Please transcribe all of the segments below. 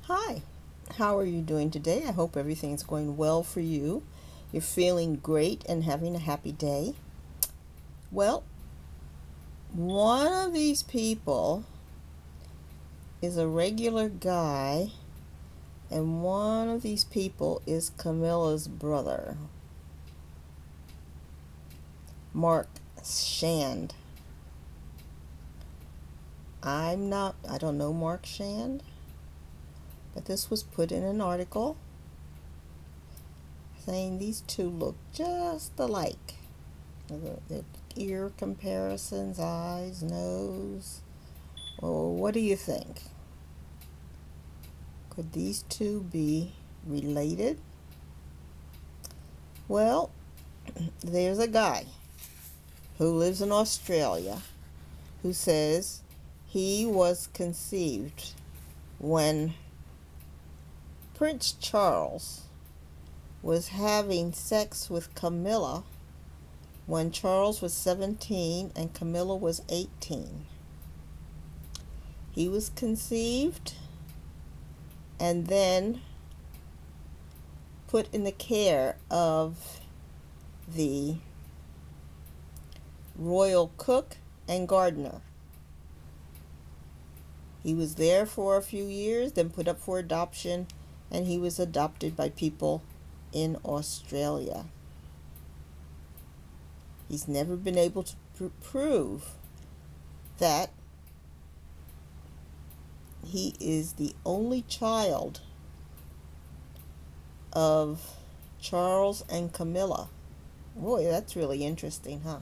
Hi, how are you doing today? I hope everything's going well for you. You're feeling great and having a happy day. Well, one of these people is a regular guy, and one of these people is Camilla's brother, Mark Shand. I don't know Mark Shand, but this was put in an article saying these two look just alike. The ear comparisons, eyes, nose. Well, what do you think? Could these two be related? Well, there's a guy who lives in Australia who says he was conceived when Prince Charles was having sex with Camilla when Charles was 17 and Camilla was 18. He was conceived and then put in the care of the royal cook and gardener. He was there for a few years, then put up for adoption, and he was adopted by people in Australia. He's never been able to prove that he is the only child of Charles and Camilla. Boy, that's really interesting, huh?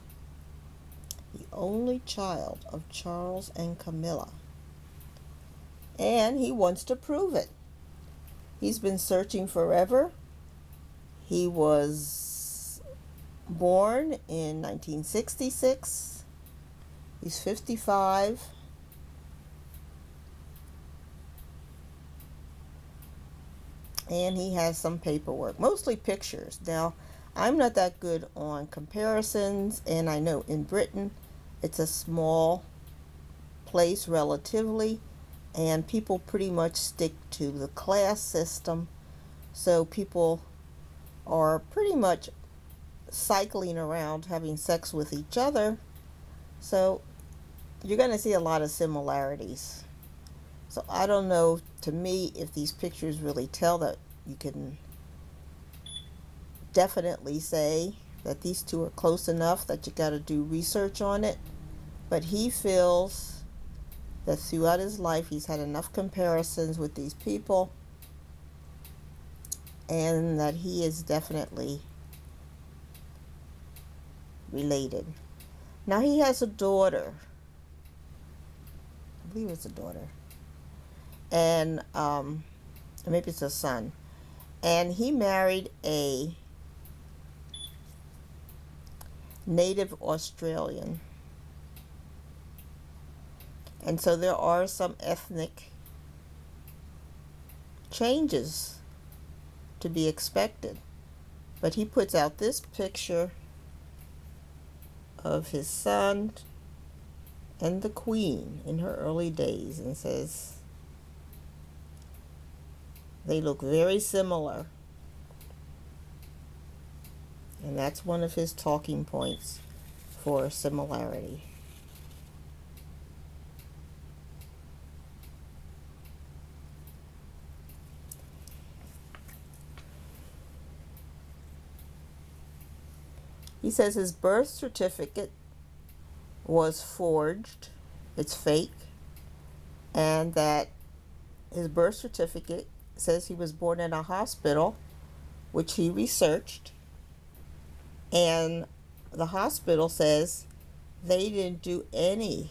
The only child of Charles and Camilla. And he wants to prove it. He's been searching forever. He was born in 1966. He's 55. And he has some paperwork, mostly pictures. Now, I'm not that good on comparisons, and I know in Britain it's a small place relatively, and people pretty much stick to the class system. So people are pretty much cycling around having sex with each other. So you're going to see a lot of similarities. So I don't know, to me, if these pictures really tell that. You can definitely say that these two are close enough that you got to do research on it. But he feels that throughout his life he's had enough comparisons with these people, and that he is definitely related. Now he has a daughter. I believe it's a daughter. And maybe it's a son. And he married a native Australian. And so there are some ethnic changes to be expected. But he puts out this picture of his son and the Queen in her early days and says they look very similar. And that's one of his talking points for similarity. He says his birth certificate was forged. It's fake. And that his birth certificate says he was born in a hospital, which he researched. And the hospital says they didn't do any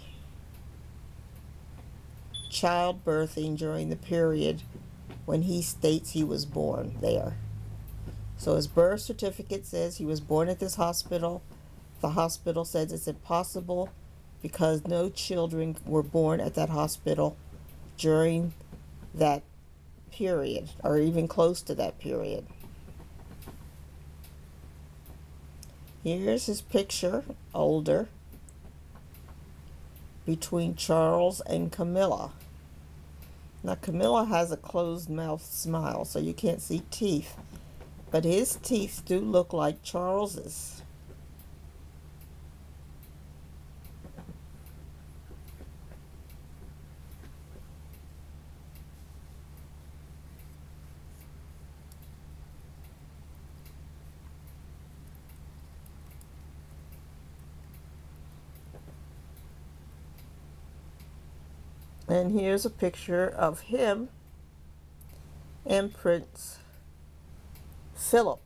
childbirthing during the period when he states he was born there. So his birth certificate says he was born at this hospital. The hospital says it's impossible because no children were born at that hospital during that period, or even close to that period. Here's his picture, older, between Charles and Camilla. Now Camilla has a closed mouth smile, so you can't see teeth, but his teeth do look like Charles's. And here's a picture of him and Prince Philip.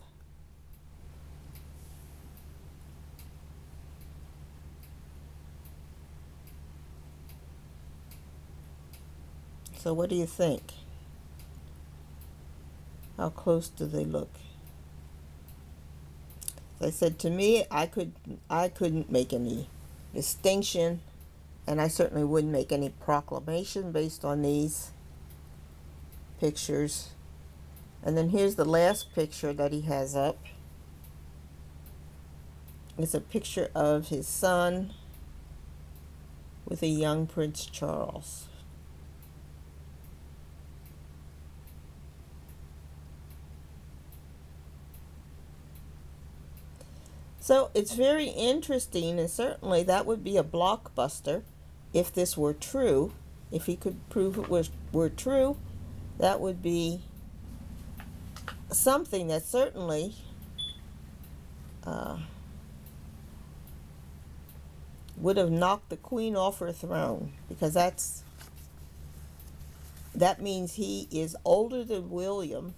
So what do you think? How close do they look? They said to me, I couldn't make any distinction, and I certainly wouldn't make any proclamation based on these pictures. And then here's the last picture that he has up. It's a picture of his son with a young Prince Charles. So it's very interesting, and certainly that would be a blockbuster if this were true. If he could prove it were true, that would be something that certainly would have knocked the queen off her throne, because that means he is older than William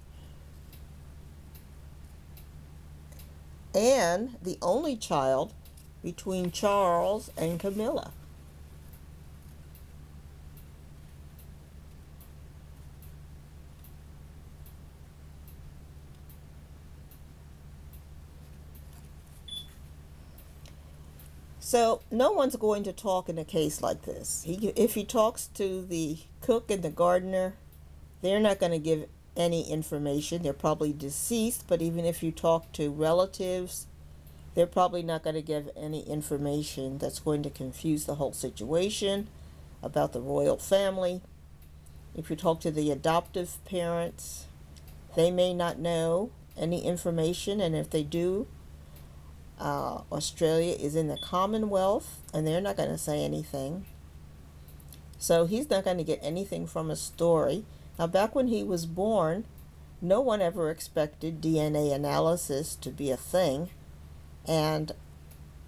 and the only child between Charles and Camilla. So no one's going to talk in a case like this. If he talks to the cook and the gardener, they're not going to give any information. They're probably deceased, but even if you talk to relatives, they're probably not going to give any information that's going to confuse the whole situation about the royal family. If you talk to the adoptive parents, they may not know any information, and if they do, Australia is in the Commonwealth, and they're not going to say anything. So he's not going to get anything from a story. Now, back when he was born, no one ever expected DNA analysis to be a thing. And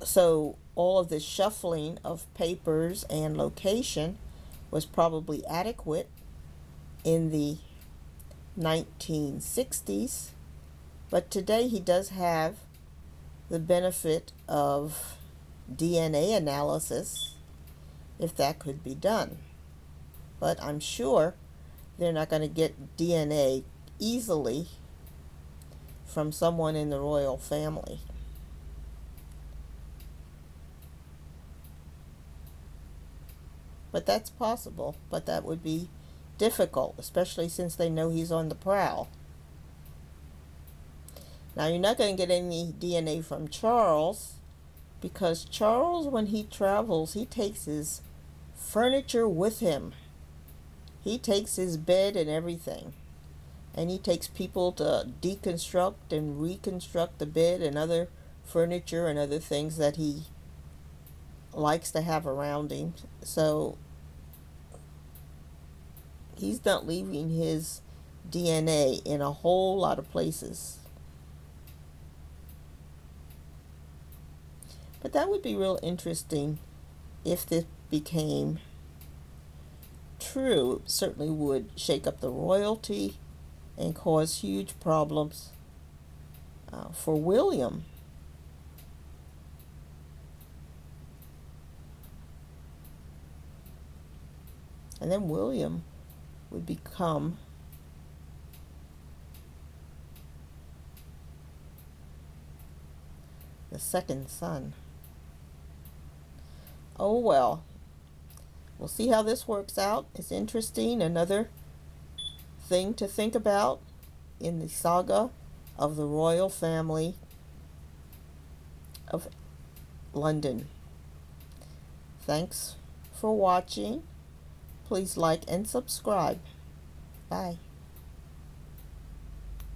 so all of this shuffling of papers and location was probably adequate in the 1960s. But today he does have the benefit of DNA analysis, if that could be done. But I'm sure they're not going to get DNA easily from someone in the royal family. But that's possible, but that would be difficult, especially since they know he's on the prowl. Now, you're not going to get any DNA from Charles, because Charles, when he travels, he takes his furniture with him. He takes his bed and everything. And he takes people to deconstruct and reconstruct the bed and other furniture and other things that he likes to have around him. So he's not leaving his DNA in a whole lot of places. But that would be real interesting if this became true. It certainly would shake up the royalty and cause huge problems for William. And then William would become the second son. Oh well, we'll see how this works out. It's interesting. Another thing to think about in the saga of the royal family of London. Thanks for watching. Please like and subscribe. Bye.